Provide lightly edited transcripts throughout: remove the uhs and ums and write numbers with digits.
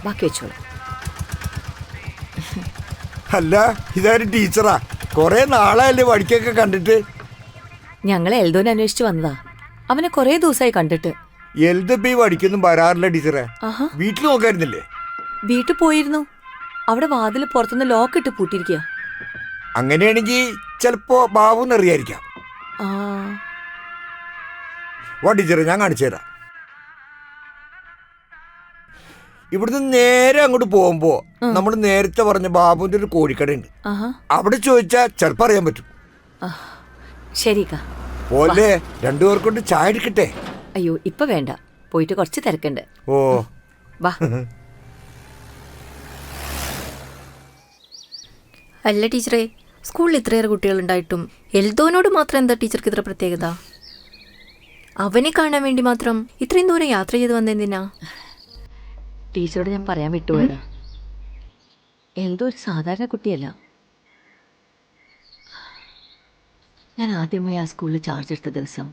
ബാക്കി വെച്ചോളൂ. അല്ല, ഇതാരും ടീച്ചറാ? കൊറേ നാളായല്ലേ വഴിക്കൊക്കെ കണ്ടിട്ട്. ഞങ്ങളെ എൽദോനെ അന്വേഷിച്ചു വന്നതാ. അവനെ കൊറേ ദിവസമായി കണ്ടിട്ട്. എൽദപ്പ ഈ വഴിക്കൊന്നും വരാറില്ല ടീച്ചറെ. വീട്ടിൽ നോക്കായിരുന്നില്ലേ? വീട്ടിൽ പോയിരുന്നു. അവിടെ വാതിൽ പുറത്തുനിന്ന് ലോക്ക് ഇട്ട് പൂട്ടിയിരിക്കുക. അങ്ങനെയാണെങ്കിൽ ചിലപ്പോ ബാബുന്നറിയായിരിക്കാം. വാ ടീച്ചറെ, ഞാൻ കാണിച്ചു തരാം. ഇവിടുന്ന് നേരെ അങ്ങോട്ട് പോകുമ്പോ നമ്മൾ നേരത്തെ പറഞ്ഞ ബാബുവിന്റെ ഒരു കോഴിക്കടയുണ്ട്. അവിടെ ചോദിച്ചാ ചിലപ്പോ അറിയാൻ പറ്റും. ശരി പോലെ രണ്ടുപേർക്കൊണ്ട് ചായ എടുക്കട്ടെ? അയ്യോ ഇപ്പൊ വേണ്ട, പോയിട്ട് കുറച്ച് തിരക്കുണ്ട്. ഓ വാ. അല്ല ടീച്ചറെ, സ്കൂളിൽ ഇത്രയേറെ കുട്ടികളുണ്ടായിട്ടും എൽദോനോട് മാത്രം എന്താ ടീച്ചർക്ക് ഇത്ര പ്രത്യേകത? അവനെ കാണാൻ വേണ്ടി മാത്രം ഇത്രയും ദൂരം യാത്ര ചെയ്ത് വന്നെന്തിനാ? ടീച്ചറോട് ഞാൻ പറയാൻ വിട്ടുപോയതാ. എൽദോ ഒരു സാധാരണ കുട്ടിയല്ല. ഞാൻ ആദ്യമായി ആ സ്കൂളിൽ ചാർജ് എടുത്ത ദിവസം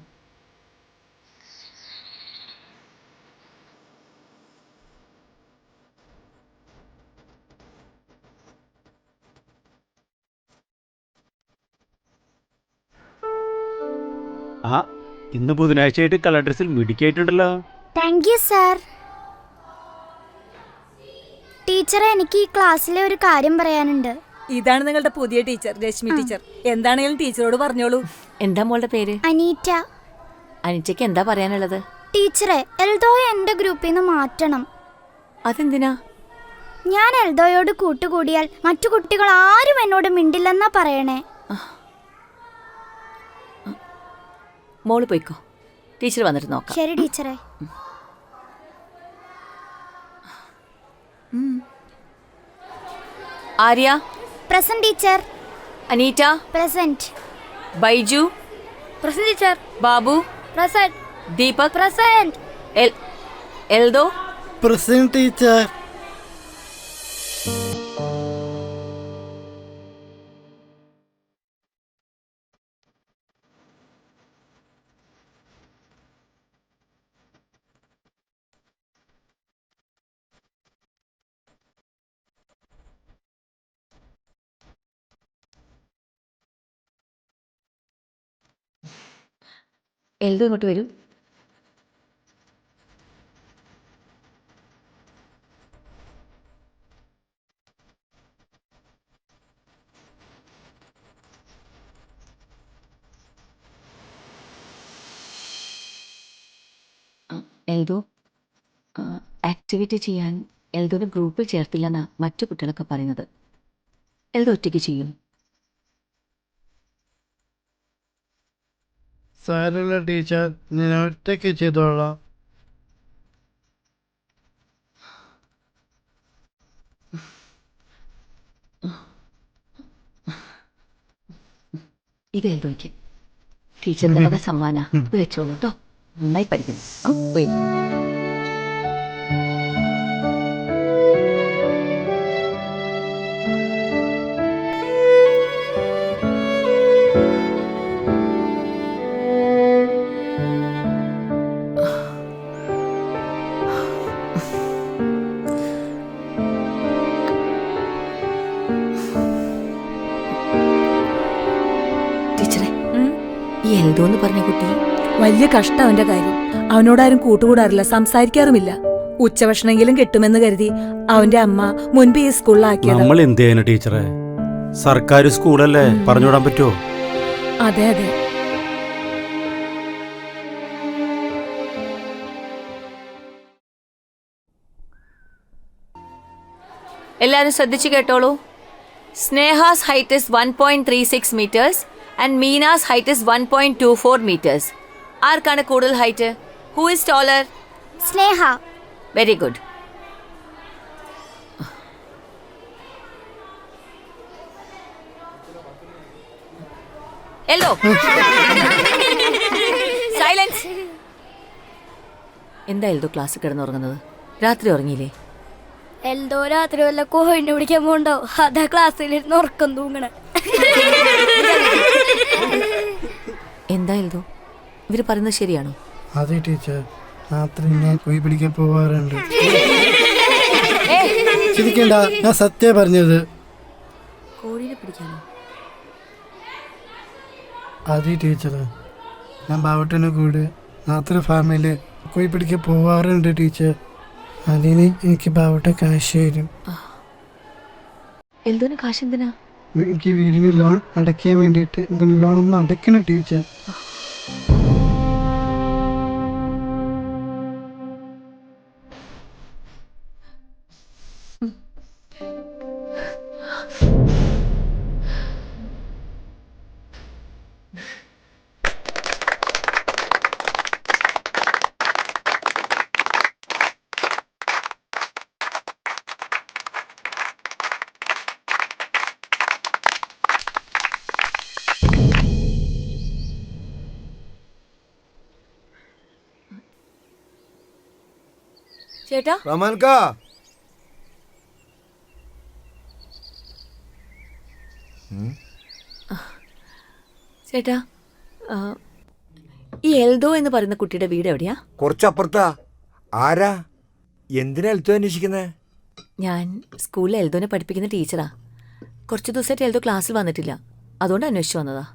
ഇന്ന് ബുധനാഴ്ചയായിട്ട് കളർ ഡ്രസ്സിൽ മിടുക്കിയായിട്ടുണ്ടല്ലോ. Thank you sir. ടീച്ചറെ, എനിക്ക് ഈ ക്ലാസ്സിലെ ഒരു കാര്യം പറയാനുണ്ട്. ഇതാണ് നിങ്ങളുടെ പുതിയ ടീച്ചർ, രശ്മി ടീച്ചർ. എന്താണെങ്കിലും ടീച്ചറോട് പറഞ്ഞോളൂ. എന്താ മോളുടെ പേര്? അനീറ്റ. അനിറ്റയ്ക്ക് എന്താ പറയാനുള്ളത്? ടീച്ചറെ, എൽദോയെ എന്റെ ഗ്രൂപ്പിൽ നിന്ന് മാറ്റണം. അതെന്തിനാ? ഞാൻ എൽദോയോട് കൂട്ടുകൂടിയാൽ മറ്റു കുട്ടികൾ ആരും എന്നോട് മിണ്ടില്ലെന്നാ പറയണേ. മോള് പോയിക്കോ, ടീച്ചർ വന്നിട്ട് നോക്കാം. ശരി ടീച്ചറെ. Arya present teacher. Aneeta present. Baiju present teacher. Babu present. Deepak present. Eldho present teacher. Eldho ഇങ്ങോട്ട് വരൂ. എൽദോ ആക്ടിവിറ്റി ചെയ്യാൻ എൽദോനെ ഗ്രൂപ്പിൽ ചേർത്തില്ലെന്നാണ് മറ്റു കുട്ടികളൊക്കെ പറയുന്നത്. എൽദോ ഒറ്റയ്ക്ക് ചെയ്യും. സാരമില്ല ടീച്ചർ, ഞാൻ ഒറ്റയ്ക്ക് ചെയ്തോളാം. ഇത് എൽദോയ്ക്ക് ടീച്ചറിന്റെ സമ്മാന. ഇത് വെച്ചോളൂ കേട്ടോ, നന്നായി പഠിക്കുന്നു. ടീച്ചറെ, ഈ എൽദോ എന്ന് പറഞ്ഞ കുട്ടി വലിയ കഷ്ടം അവന്റെ കാര്യം. അവനോടാരും കൂട്ടുകൂടാറില്ല, സംസാരിക്കാറുമില്ല. ഉച്ചഭക്ഷണമെങ്കിലും കിട്ടുമെന്ന് കരുതി അവന്റെ അമ്മ മുൻപ് ഈ സ്കൂളിലാക്കിയത്. നമ്മൾ എന്ത് ചെയ്യാനാ ടീച്ചറെ? സർക്കാർ സ്കൂളല്ലേ, പറഞ്ഞുവിടാൻ പറ്റുമോ? അതെ അതെ. എല്ലാവരും ശ്രദ്ധിച്ചു കേട്ടോളൂ. സ്നേഹാസ് height is 1.36 meters and Meena's height is 1.24 meters. ആർക്കാണ് കൂടുതൽ height? Who is ടോളർ? Sneha. Very good. എല്ലോ സൈലൻസ്. എന്താ എൽദോ ക്ലാസ് കിടന്നുറങ്ങുന്നത്? രാത്രി ഉറങ്ങിയില്ലേ? എൽദോ രാത്രി വല്ല കോഴിനെ പിടിക്കാൻ പോണ്ടോ? അതാ ക്ലാസ്സിലിരുന്ന് ഉറക്കം തൂങ്ങണ. എന്താ എൽദോ, ഇവര് പറയുന്നത് ശരിയാണോ? അതെ ടീച്ചർ, രാത്രി ഞാൻ കോഴി പിടിക്കാൻ പോവാറുണ്ട്. ചിരിക്കണ്ട, ഞാൻ സത്യം പറഞ്ഞത്. കോഴീനെ പിടിക്കാനോ? അതെ ടീച്ചർ, ഞാൻ ബാവട്ടൻ്റെ കൂടെ നാത്ര ഫാമിൽ കോഴി പിടിക്കാൻ പോവാറുണ്ട് ടീച്ചർ. അതിന് എനിക്ക് ബാവട്ട കാശ് തരും. എൽദോന് കാശ് എന്തിനാ? എനിക്ക് വീടിന് ലോൺ അടയ്ക്കാൻ വേണ്ടിയിട്ട് ലോൺ ഒന്ന് അടയ്ക്കണം ടീച്ചർ. ചേട്ടാ, റമാൻകാ, ചേട്ടാ, ഈ എൽദോ എന്ന് പറയുന്ന കുട്ടിയുടെ വീട് എവിടെയാ? കുറച്ചപ്പുറത്താ. ആരാ? എന്തിനാ എൽത്തോ അന്വേഷിക്കുന്നേ? ഞാൻ സ്കൂളിൽ എൽദോനെ പഠിപ്പിക്കുന്ന ടീച്ചറാ. കുറച്ച് ദിവസമായിട്ട് എൽദോ ക്ലാസ്സിൽ വന്നിട്ടില്ല, അതുകൊണ്ട് അന്വേഷിച്ചു വന്നതാ.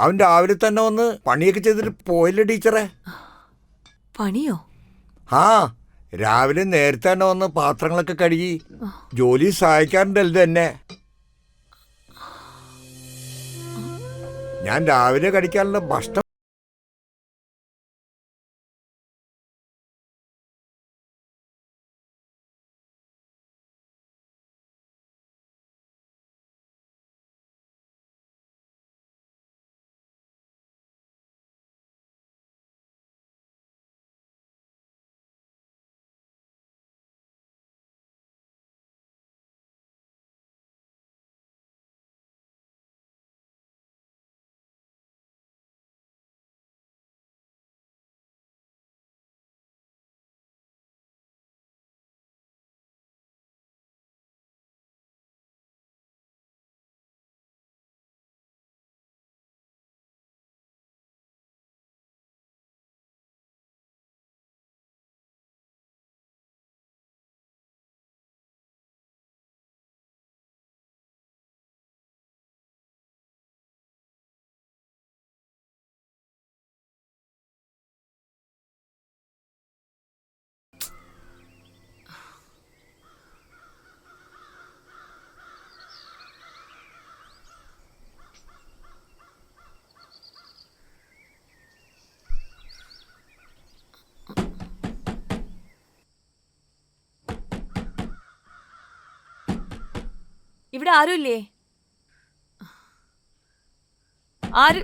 അവൻ രാവിലെ തന്നെ വന്ന് പണിയൊക്കെ ചെയ്തിട്ട് പോയില്ലേ ടീച്ചറെ? പണിയോ? ആ, രാവിലെ നേരത്തെ തന്നെ വന്ന് പാത്രങ്ങളൊക്കെ കഴുകി ജോലി സഹായിക്കാറുണ്ടല്ലോ എന്നെ. ഞാൻ രാവിലെ കഴിക്കാനുള്ള ഭക്ഷണം ഇവിടെ ആരുമില്ലേ? ആര്?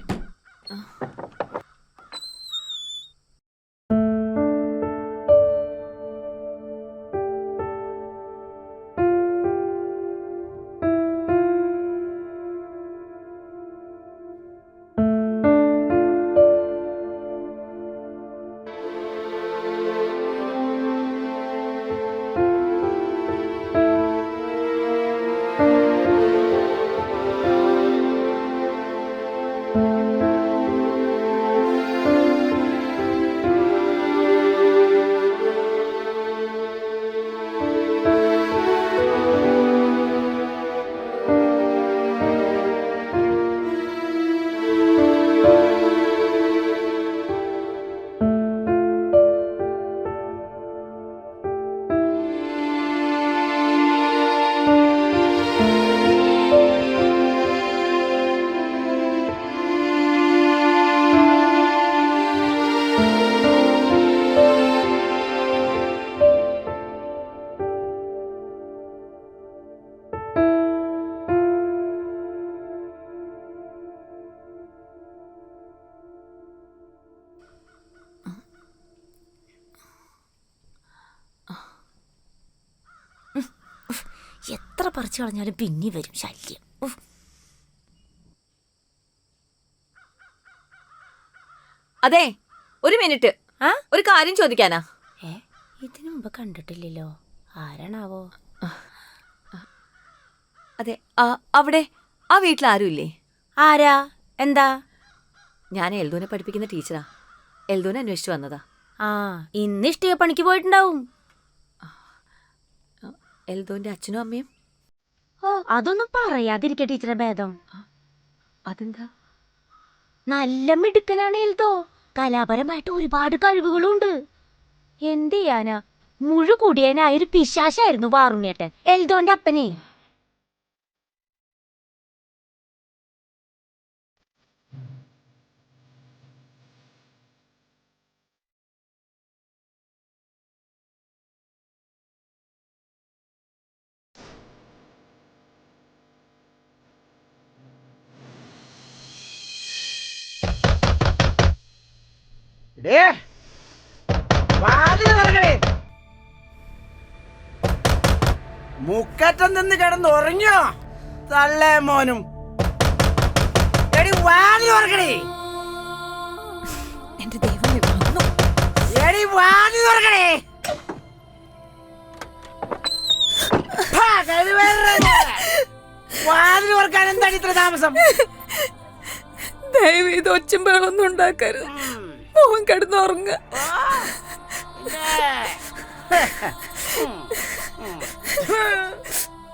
എത്ര പറിച്ചു കളഞ്ഞാലും പിന്നെ വരും ശല്യം. അതെ, ഒരു മിനിറ്റ്. ഒരു കാര്യം ചോദിക്കാനാ. ഇതിനു മുമ്പ് കണ്ടിട്ടില്ലല്ലോ, ആരാണാവോ? അതെ, അവിടെ ആ വീട്ടിൽ ആരുമില്ലേ? ആരാ? എന്താ? ഞാൻ എൽദോനെ പഠിപ്പിക്കുന്ന ടീച്ചറാ. എൽദോനെ അന്വേഷിച്ചു വന്നതാ. ഇന്ന് ഇഷ്ടിക പണിക്ക് പോയിട്ടുണ്ടാവും. എൽദോന്റെ അച്ഛനും അമ്മയും? ഓ അതൊന്നും പറയാതിരിക്കെ ടീച്ചറെ ഭേദം. അതെന്താ? നല്ല മിടുക്കനാണ് എൽദോ. കലാപരമായിട്ട് ഒരുപാട് കഴിവുകളുണ്ട്. എന്ത് ചെയ്യാനാ, മുഴുകുടിയനായ ഒരു പിശാശായിരുന്നു വാറുണ്ണിയേട്ടൻ, എൽദോന്റെ അപ്പനെ. മുക്കറ്റം നിന്ന് കിടന്ന് ഉറങ്ങിയോ തള്ളേ മോനും? എടി വാതിൽ തുറക്കണേ, എന്റെ ദൈവമേ വന്നു. എടി വാതിൽ തുറക്കണേ. വാതിൽ തുറക്കാൻ എന്താണ് ഇത്ര താമസം? ദയവ് ഇത് ഒച്ചും ബഹളൊന്നും ഉണ്ടാക്കരുത്. മോൻ കിടന്നുറങ്ങ.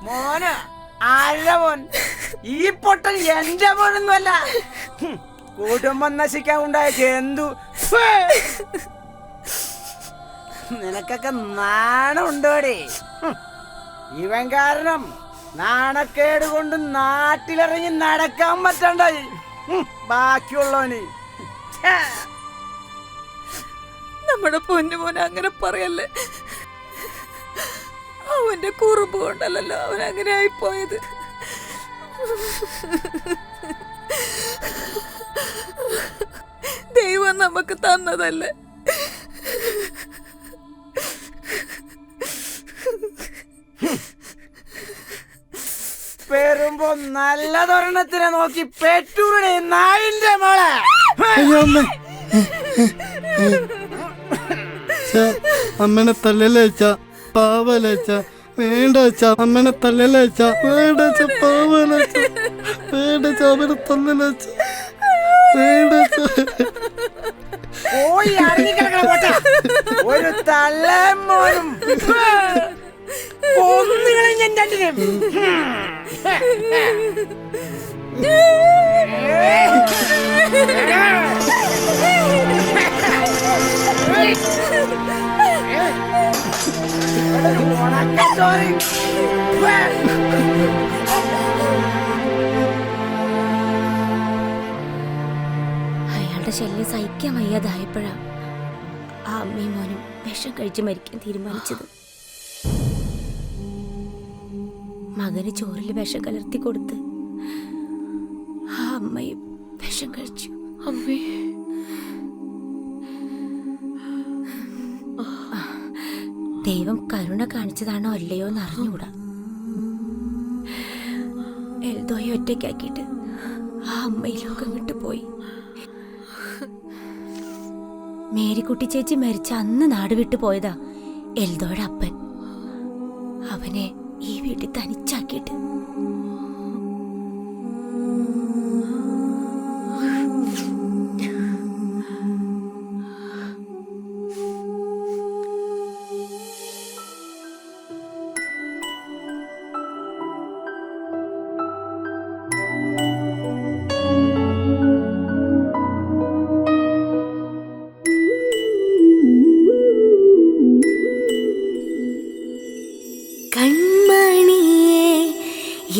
മോന് ആരുടെ മോൻ? ഈ പൊട്ടൻ എന്റെ മോനൊന്നുമല്ല, കുടുംബം നശിക്കാൻ ഉണ്ടായ ജന്തു. നിനക്കൊക്കെ നാണമുണ്ടോടെ? ഇവൻ കാരണം നാണക്കേട് കൊണ്ട് നാട്ടിലിറങ്ങി നടക്കാൻ പറ്റണ്ടായി ബാക്കിയുള്ളവന്. നമ്മുടെ പൊന്നുമോൻ അങ്ങനെ പറയല്ലേ. അവന്റെ കുറുമ്പ് കൊണ്ടല്ലോ അവൻ അങ്ങനെ ആയിപ്പോയത്. ദൈവം നമുക്ക് തന്നതല്ലേ. പെരുമ്പോ നല്ലതൊരെണ്ണത്തിനെ നോക്കി പെറ്റൂരുടെ നായിന്റെ മോളെ. അമ്മനെ തല്ലലേച്ച പാവലേച്ച വേണ്ടച്ച. അമ്മനെ തല്ലലേച്ച വേണ്ടച്ച പാവലേച്ച വേണ്ടച്ച. അമ്മനെ തല്ലലേച്ച വേണ്ടച്ച. പോയി അടങ്ങിക്കിടക്കണ പോട്ട. ഒരു തള്ളേമോനും ഒന്നുകളും ഞാൻ രണ്ടിനും. അയാളുടെ ശല്യം സഹിക്കാൻ വയ്യാതായപ്പോഴാ ആ അമ്മയും മോനും വിഷം കഴിച്ച് മരിക്കാൻ തീരുമാനിച്ചത്. മകന് ചോറിൽ വിഷം കലർത്തി കൊടുത്ത് ആ അമ്മയും വിഷം കഴിച്ചു. അമ്മേ, ദൈവം കരുണ കാണിച്ചതാണോ അല്ലയോ എന്ന് അറിഞ്ഞുകൂടാ. എൽദോയെ ഒറ്റയ്ക്കാക്കിയിട്ട് ആ അമ്മ ഈ ലോകം വിട്ടുപോയി. മേരിക്കുട്ടി ചേച്ചി മരിച്ച അന്ന് നാട് വിട്ടു പോയതാ എൽദോയുടെ അപ്പൻ. അവനെ ഈ വീട്ടിൽ തനിച്ചാക്കിയിട്ട്.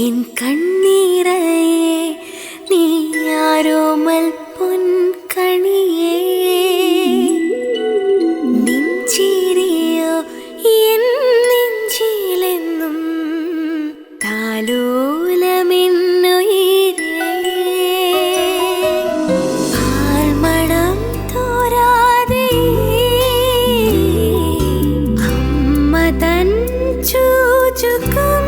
என் கண்ணீரையே நீ யாரோமல் பொன் கணியே நெஞ்சிரியோ என் நெஞ்சிலெന്നും താലോലമെന്നുയിരേ പാൽമണം തോരാതെ അമ്മ തൻ ചൂചുക്കം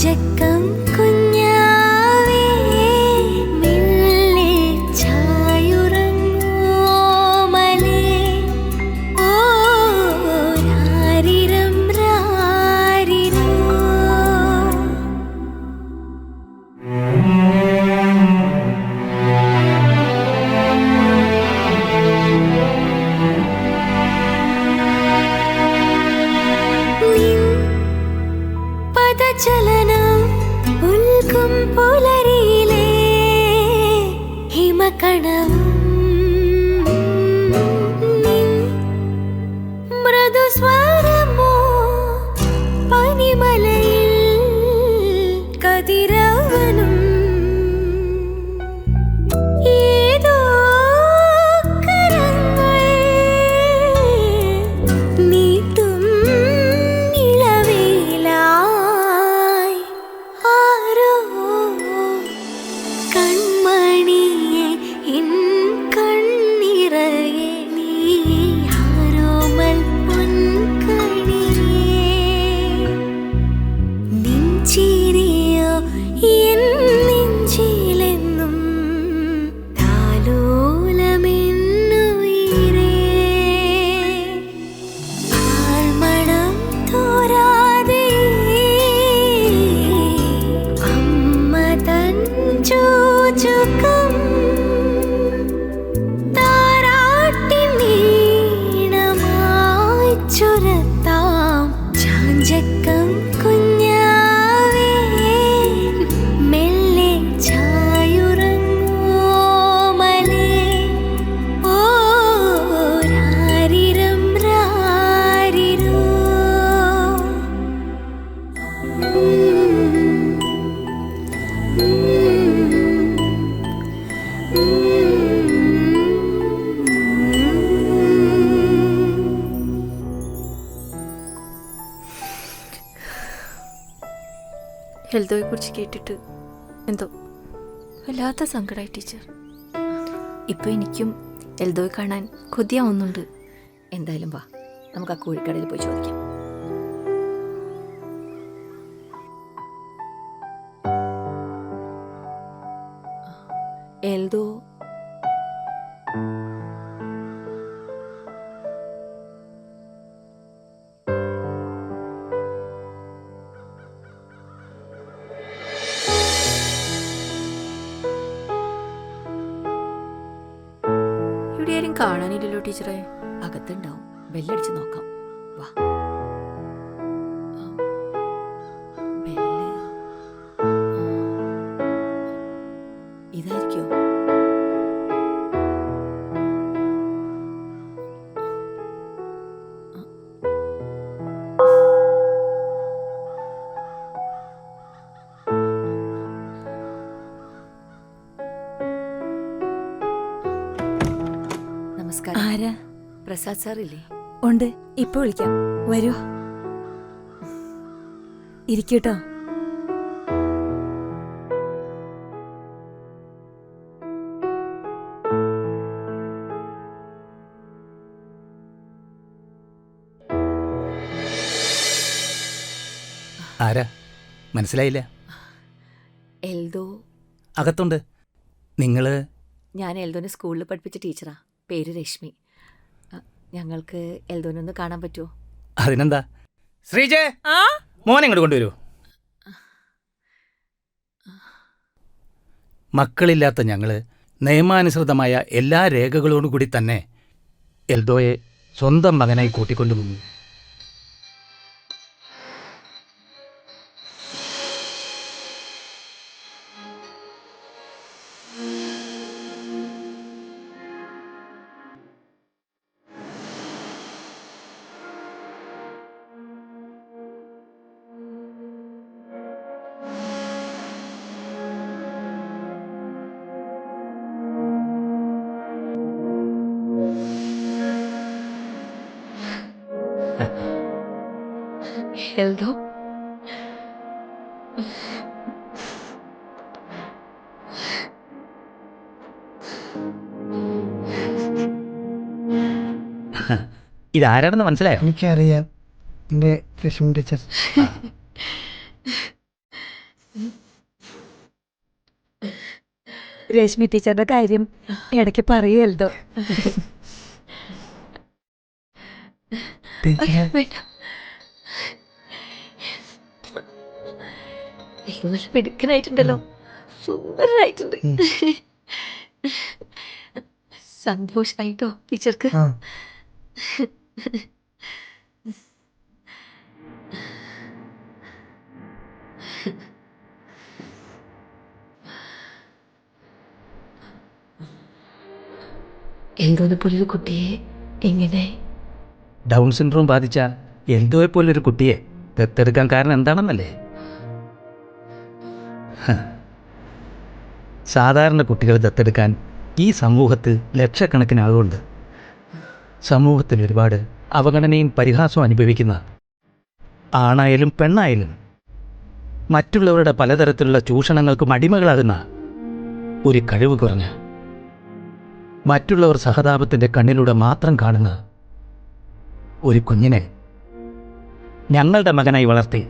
ചക്കം കുഞ്ഞാവേ മെല്ലെ ചായുറങ്ങോ മലേ ഓ രാരിരം രാരിരോ. പദചലനം ഉൽക്കും പുലരിയിലെ ഹിമകണം മൃദുസ്വരമോ പനിമലയിൽ കതിരവനും ഏതോ കരങ്ങൾ നീട്ടും ഇളവേലായി ആരോ കൺമണിയെ എൻ കണ്ണിറയെ നീ ആരോമൽ പൊൻകണിയേ നെഞ്ചിരിയോ എൻ നെഞ്ചിലെന്നും താലോലമെന്നുയിരേ ആൾമണം തോരാതെ അമ്മ തൻ ചൂചുകം താരാട്ടിൻ ഈണമായി ചുരത്താം ചാഞ്ചക്കം കുഞ്ഞാവേ മെല്ലെ ചായുറങ്ങോ മലേ ഓരാരിരം രാരിരോ എൽദോയെക്കുറിച്ച് കേട്ടിട്ട് എന്തോ വല്ലാത്ത സങ്കടമായി ടീച്ചർ. ഇപ്പോൾ എനിക്കും എൽദോയെ കാണാൻ കൊതിയാവുന്നുണ്ട്. എന്തായാലും വാ, നമുക്ക് ആ കോഴിക്കടയിൽ പോയി ചോദിക്കാം. എൽദോ ഇവിടെ ആരും കാണാനില്ലല്ലോ ടീച്ചറെ. അകത്തുണ്ടാവും, ബെല്ലടിച്ച് നോക്കാം. വാ. ബെല്ല് ഇതായിരിക്കോ? നമസ്കാരം. ആരാ? പ്രസാദ് സാർ ഇല്ലേ? ഉണ്ട്, ഇപ്പൊ വിളിക്കാം. വരൂ, ഇരിക്കൂട്ടോ. ആരാ? മനസ്സിലായില്ല. എൽദോ അകത്തുണ്ട്. നിങ്ങള്? ഞാൻ എൽദോനെ സ്കൂളിൽ പഠിപ്പിച്ച ടീച്ചറാ. പേര് രശ്മി. ഞങ്ങൾക്ക് എൽദോനൊന്ന് കാണാൻ പറ്റുമോ? അതിനെന്താ. ശ്രീജേ, മോനെ ഇങ്ങോട്ട് കൊണ്ടുവരൂ. മക്കളില്ലാത്ത ഞങ്ങള് നിയമാനുസൃതമായ എല്ലാ രേഖകളോടും കൂടി തന്നെ എൽദോയെ സ്വന്തം മകനായി കൂട്ടിക്കൊണ്ടുപോകുന്നു. എൽദോ ഇതാരാണെന്ന് മനസ്സിലായോ? എനിക്കറിയാം, എൻ്റെ രശ്മി ടീച്ചർ. രശ്മി ടീച്ചറുടെ കാര്യം ഇടയ്ക്ക് പറയുമല്ലോ. മിടുക്കനായിട്ടുണ്ടല്ലോ, സുന്ദരനായിട്ടുണ്ട്. സന്തോഷായിട്ടോ ടീച്ചർക്ക്? എൽദോനെ പോലൊരു കുട്ടിയെ എങ്ങനെ? ഡൗൺ സിൻഡ്രോം ബാധിച്ച എൽദോയെ പോലൊരു കുട്ടിയെ ദത്തെടുക്കാൻ കാരണം എന്താണെന്നല്ലേ? സാധാരണ കുട്ടികൾ ദത്തെടുക്കാൻ ഈ സമൂഹത്തിൽ ലക്ഷക്കണക്കിന് ആളുകളുണ്ട്. സമൂഹത്തിൽ ഒരുപാട് അവഗണനയും പരിഹാസവും അനുഭവിക്കുന്ന ആണായാലും പെണ്ണായാലും മറ്റുള്ളവരുടെ പലതരത്തിലുള്ള ചൂഷണങ്ങൾക്കും അടിമകളാകുന്ന ഒരു കഴിവ് കുറഞ്ഞ, മറ്റുള്ളവർ സഹതാപത്തിൻ്റെ കണ്ണിലൂടെ മാത്രം കാണുന്ന ഒരു കുഞ്ഞിനെ ഞങ്ങളുടെ മകനായി വളർത്തി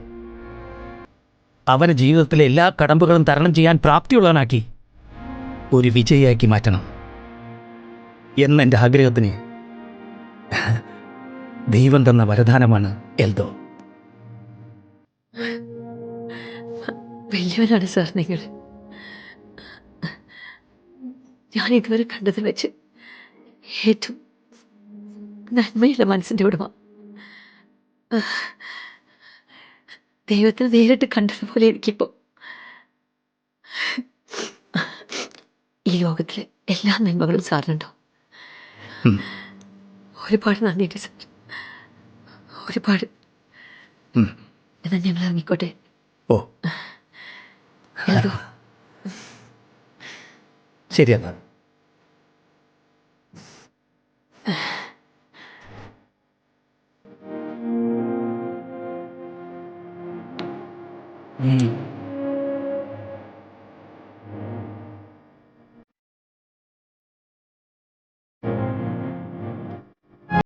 അവന് ജീവിതത്തിലെ എല്ലാ കടമ്പകളും തരണം ചെയ്യാൻ പ്രാപ്തിയുള്ളവനാക്കി ഒരു വിജയിയാക്കി മാറ്റണം എന്നെൻ്റെ ആഗ്രഹത്തിന് ദൈവം തന്ന വരദാനമാണ് എൽദോ. വലിയവനാണ് സാർ നിങ്ങൾ. ഞാൻ ഇതുവരെ കണ്ടത് വെച്ച് ഏറ്റവും നന്മയുള്ള മനസ്സിൻ്റെ ഉടമ. ദൈവത്തിന് നേരിട്ട് കണ്ടതുപോലെ എനിക്കിപ്പോൾ ഈ ലോകത്തിലെ എല്ലാ നന്മകളും സാറിനുണ്ടോ? ഒരുപാട് നന്ദിയുണ്ട് സാർ, ഒരുപാട്. എന്നാൽ ഞങ്ങൾ ഇറങ്ങിക്കോട്ടെ. ഓ ശരിയെന്നാ. Mm.